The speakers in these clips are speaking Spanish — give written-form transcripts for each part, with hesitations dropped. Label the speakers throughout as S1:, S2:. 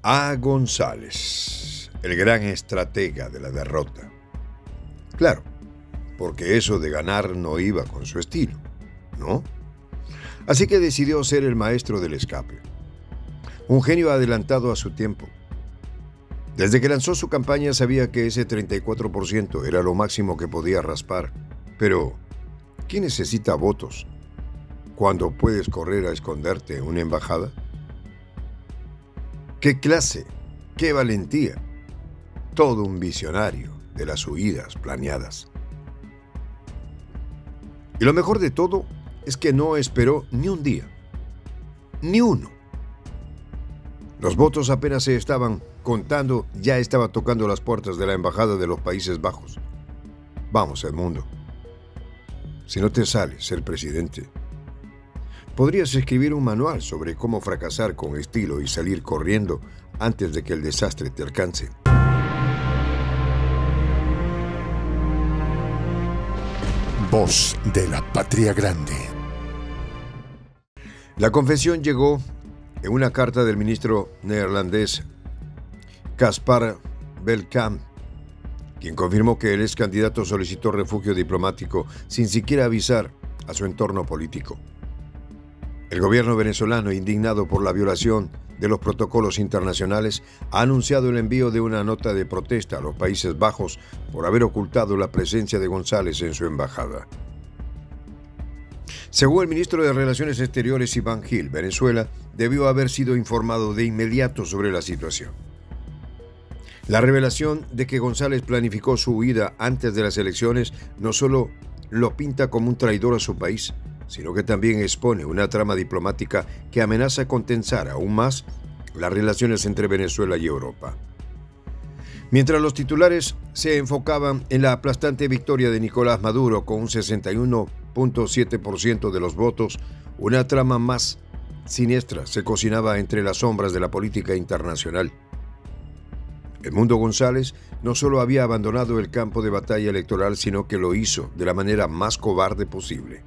S1: A González, el gran estratega de la derrota. Claro, porque eso de ganar no iba con su estilo, ¿no? Así que decidió ser el maestro del escape. Un genio adelantado a su tiempo. Desde que lanzó su campaña sabía que ese 34% era lo máximo que podía raspar. Pero, ¿quién necesita votos cuando puedes correr a esconderte en una embajada? ¡Qué clase! ¡Qué valentía! Todo un visionario de las huidas planeadas. Y lo mejor de todo es que no esperó ni un día. Ni uno. Los votos apenas se estaban contando, ya estaba tocando las puertas de la Embajada de los Países Bajos. Vamos, Edmundo. Si no te sale ser presidente, podrías escribir un manual sobre cómo fracasar con estilo y salir corriendo antes de que el desastre te alcance.
S2: Voz de la Patria Grande.
S1: La confesión llegó en una carta del ministro neerlandés Caspar Belkamp, quien confirmó que el ex candidato solicitó refugio diplomático sin siquiera avisar a su entorno político. El gobierno venezolano, indignado por la violación de los protocolos internacionales, ha anunciado el envío de una nota de protesta a los Países Bajos por haber ocultado la presencia de González en su embajada. Según el ministro de Relaciones Exteriores Iván Gil, Venezuela debió haber sido informado de inmediato sobre la situación. La revelación de que González planificó su huida antes de las elecciones no solo lo pinta como un traidor a su país, sino que también expone una trama diplomática que amenaza con tensar aún más las relaciones entre Venezuela y Europa. Mientras los titulares se enfocaban en la aplastante victoria de Nicolás Maduro con un 61.7% de los votos, una trama más siniestra se cocinaba entre las sombras de la política internacional. Edmundo González no solo había abandonado el campo de batalla electoral, sino que lo hizo de la manera más cobarde posible,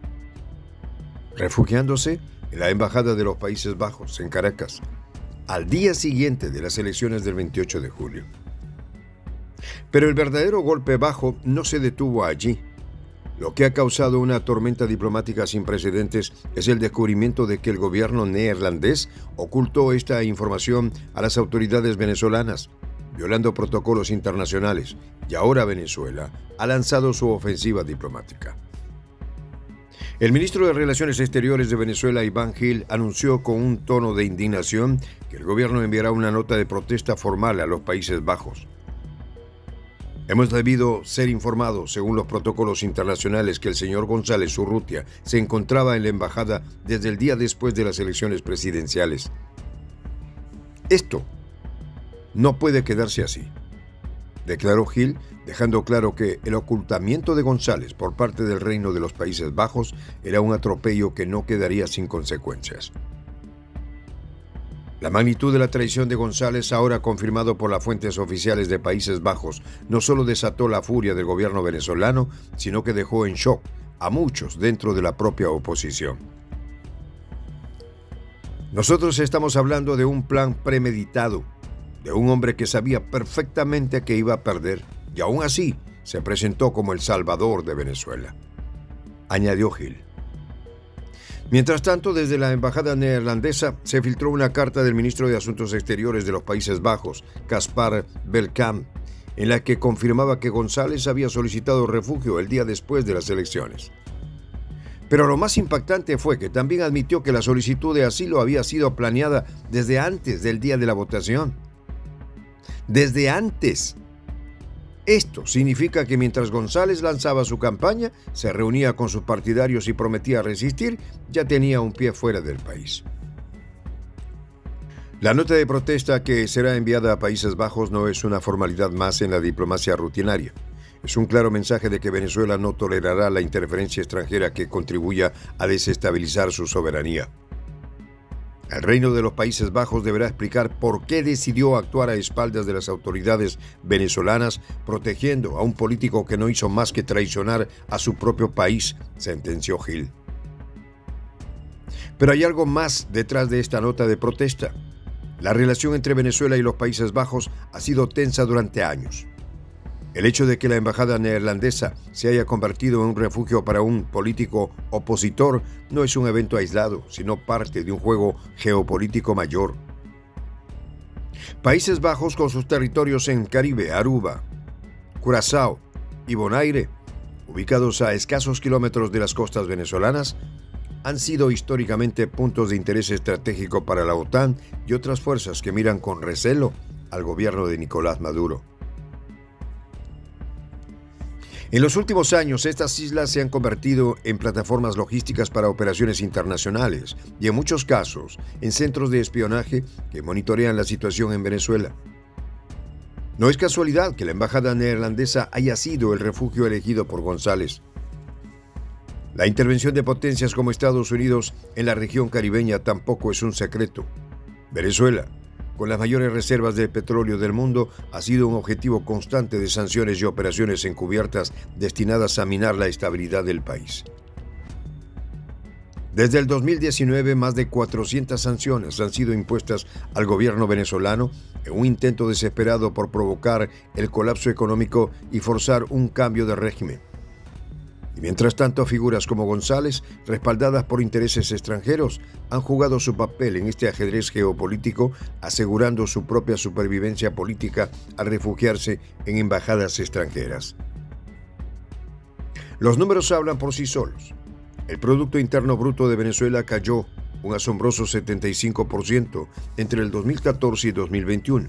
S1: refugiándose en la Embajada de los Países Bajos, en Caracas, al día siguiente de las elecciones del 28 de julio. Pero el verdadero golpe bajo no se detuvo allí. Lo que ha causado una tormenta diplomática sin precedentes es el descubrimiento de que el gobierno neerlandés ocultó esta información a las autoridades venezolanas, violando protocolos internacionales, y ahora Venezuela ha lanzado su ofensiva diplomática. El ministro de Relaciones Exteriores de Venezuela, Iván Gil, anunció con un tono de indignación que el gobierno enviará una nota de protesta formal a los Países Bajos. Hemos debido ser informados, según los protocolos internacionales, que el señor González Urrutia se encontraba en la embajada desde el día después de las elecciones presidenciales. Esto no puede quedarse así, declaró Gil, dejando claro que el ocultamiento de González por parte del Reino de los Países Bajos era un atropello que no quedaría sin consecuencias. La magnitud de la traición de González, ahora confirmado por las fuentes oficiales de Países Bajos, no solo desató la furia del gobierno venezolano, sino que dejó en shock a muchos dentro de la propia oposición. Nosotros estamos hablando de un plan premeditado, de un hombre que sabía perfectamente que iba a perder, y aún así se presentó como el salvador de Venezuela, añadió Gil. Mientras tanto, desde la embajada neerlandesa se filtró una carta del ministro de Asuntos Exteriores de los Países Bajos, Caspar Belkamp, en la que confirmaba que González había solicitado refugio el día después de las elecciones. Pero lo más impactante fue que también admitió que la solicitud de asilo había sido planeada desde antes del día de la votación. Desde antes. Esto significa que mientras González lanzaba su campaña, se reunía con sus partidarios y prometía resistir, ya tenía un pie fuera del país. La nota de protesta que será enviada a Países Bajos no es una formalidad más en la diplomacia rutinaria. Es un claro mensaje de que Venezuela no tolerará la interferencia extranjera que contribuya a desestabilizar su soberanía. El Reino de los Países Bajos deberá explicar por qué decidió actuar a espaldas de las autoridades venezolanas, protegiendo a un político que no hizo más que traicionar a su propio país, sentenció Gil. Pero hay algo más detrás de esta nota de protesta. La relación entre Venezuela y los Países Bajos ha sido tensa durante años. El hecho de que la embajada neerlandesa se haya convertido en un refugio para un político opositor no es un evento aislado, sino parte de un juego geopolítico mayor. Países Bajos, con sus territorios en Caribe, Aruba, Curazao y Bonaire, ubicados a escasos kilómetros de las costas venezolanas, han sido históricamente puntos de interés estratégico para la OTAN y otras fuerzas que miran con recelo al gobierno de Nicolás Maduro. En los últimos años, estas islas se han convertido en plataformas logísticas para operaciones internacionales y, en muchos casos, en centros de espionaje que monitorean la situación en Venezuela. No es casualidad que la embajada neerlandesa haya sido el refugio elegido por González. La intervención de potencias como Estados Unidos en la región caribeña tampoco es un secreto. Venezuela, con las mayores reservas de petróleo del mundo, ha sido un objetivo constante de sanciones y operaciones encubiertas destinadas a minar la estabilidad del país. Desde el 2019, más de 400 sanciones han sido impuestas al gobierno venezolano en un intento desesperado por provocar el colapso económico y forzar un cambio de régimen. Y mientras tanto, figuras como González, respaldadas por intereses extranjeros, han jugado su papel en este ajedrez geopolítico, asegurando su propia supervivencia política al refugiarse en embajadas extranjeras. Los números hablan por sí solos. El Producto Interno Bruto de Venezuela cayó un asombroso 75% entre el 2014 y 2021,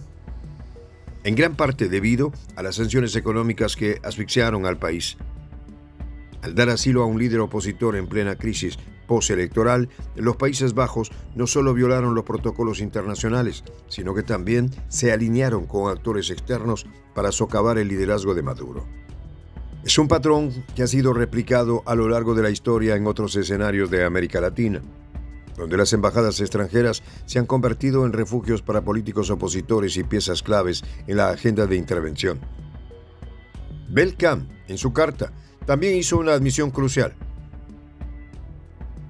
S1: en gran parte debido a las sanciones económicas que asfixiaron al país. Al dar asilo a un líder opositor en plena crisis postelectoral, los Países Bajos no solo violaron los protocolos internacionales, sino que también se alinearon con actores externos para socavar el liderazgo de Maduro. Es un patrón que ha sido replicado a lo largo de la historia en otros escenarios de América Latina, donde las embajadas extranjeras se han convertido en refugios para políticos opositores y piezas claves en la agenda de intervención. Belcam, en su carta, también hizo una admisión crucial.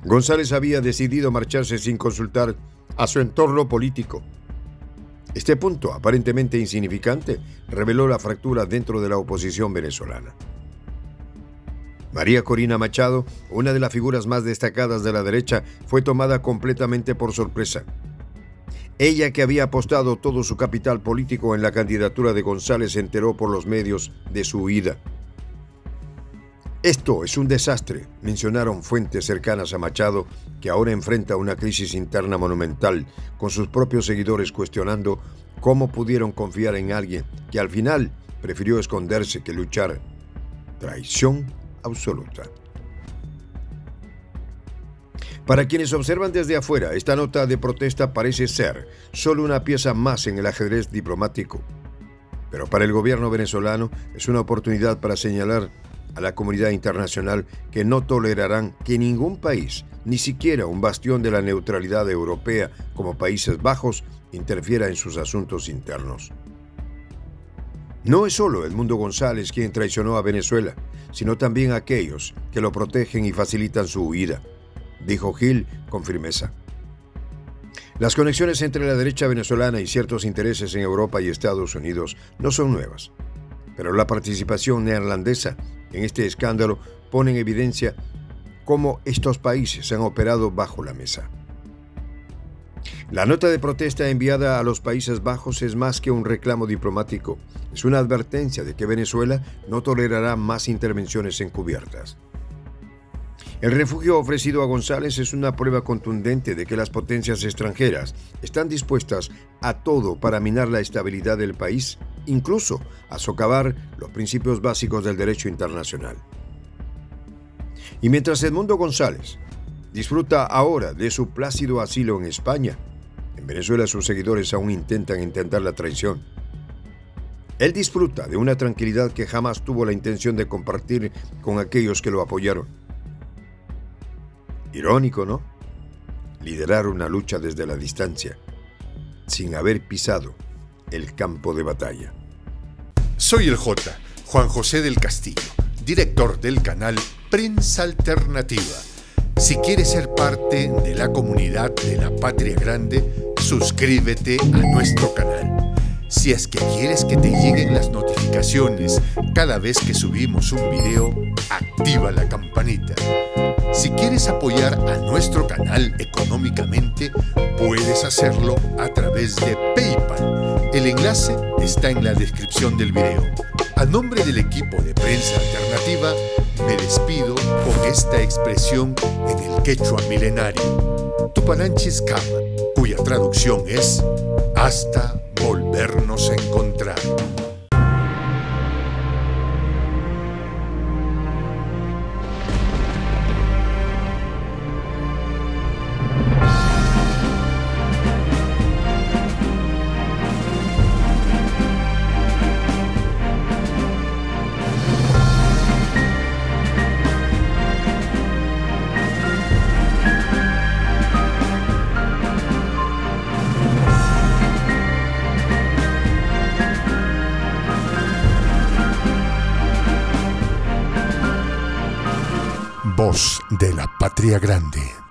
S1: González había decidido marcharse sin consultar a su entorno político. Este punto, aparentemente insignificante, reveló la fractura dentro de la oposición venezolana. María Corina Machado, una de las figuras más destacadas de la derecha, fue tomada completamente por sorpresa. Ella, que había apostado todo su capital político en la candidatura de González, se enteró por los medios de su huida. Esto es un desastre, mencionaron fuentes cercanas a Machado, que ahora enfrenta una crisis interna monumental, con sus propios seguidores cuestionando cómo pudieron confiar en alguien que al final prefirió esconderse que luchar. Traición absoluta. Para quienes observan desde afuera, esta nota de protesta parece ser solo una pieza más en el ajedrez diplomático. Pero para el gobierno venezolano es una oportunidad para señalar a la comunidad internacional que no tolerarán que ningún país, ni siquiera un bastión de la neutralidad europea como Países Bajos, interfiera en sus asuntos internos. No es solo Edmundo González quien traicionó a Venezuela, sino también aquellos que lo protegen y facilitan su huida, dijo Gil con firmeza. Las conexiones entre la derecha venezolana y ciertos intereses en Europa y Estados Unidos no son nuevas, pero la participación neerlandesa en este escándalo pone en evidencia cómo estos países han operado bajo la mesa. La nota de protesta enviada a los Países Bajos es más que un reclamo diplomático, es una advertencia de que Venezuela no tolerará más intervenciones encubiertas. El refugio ofrecido a González es una prueba contundente de que las potencias extranjeras están dispuestas a todo para minar la estabilidad del país, incluso a socavar los principios básicos del derecho internacional. Y mientras Edmundo González disfruta ahora de su plácido asilo en España, en Venezuela sus seguidores aún intentan la traición. Él disfruta de una tranquilidad que jamás tuvo la intención de compartir con aquellos que lo apoyaron. Irónico, ¿no? Liderar una lucha desde la distancia, sin haber pisado el campo de batalla.
S2: Soy el J, Juan José del Castillo, director del canal Prensa Alternativa. Si quieres ser parte de la comunidad de la Patria Grande, suscríbete a nuestro canal. Si es que quieres que te lleguen las notificaciones cada vez que subimos un video, activa la campanita. Si quieres apoyar a nuestro canal económicamente, puedes hacerlo a través de PayPal. El enlace está en la descripción del video. A nombre del equipo de Prensa Alternativa, me despido con esta expresión en el quechua milenario, Tupananchis Kama, cuya traducción es hasta volvernos a encontrar. Voz de la Patria Grande.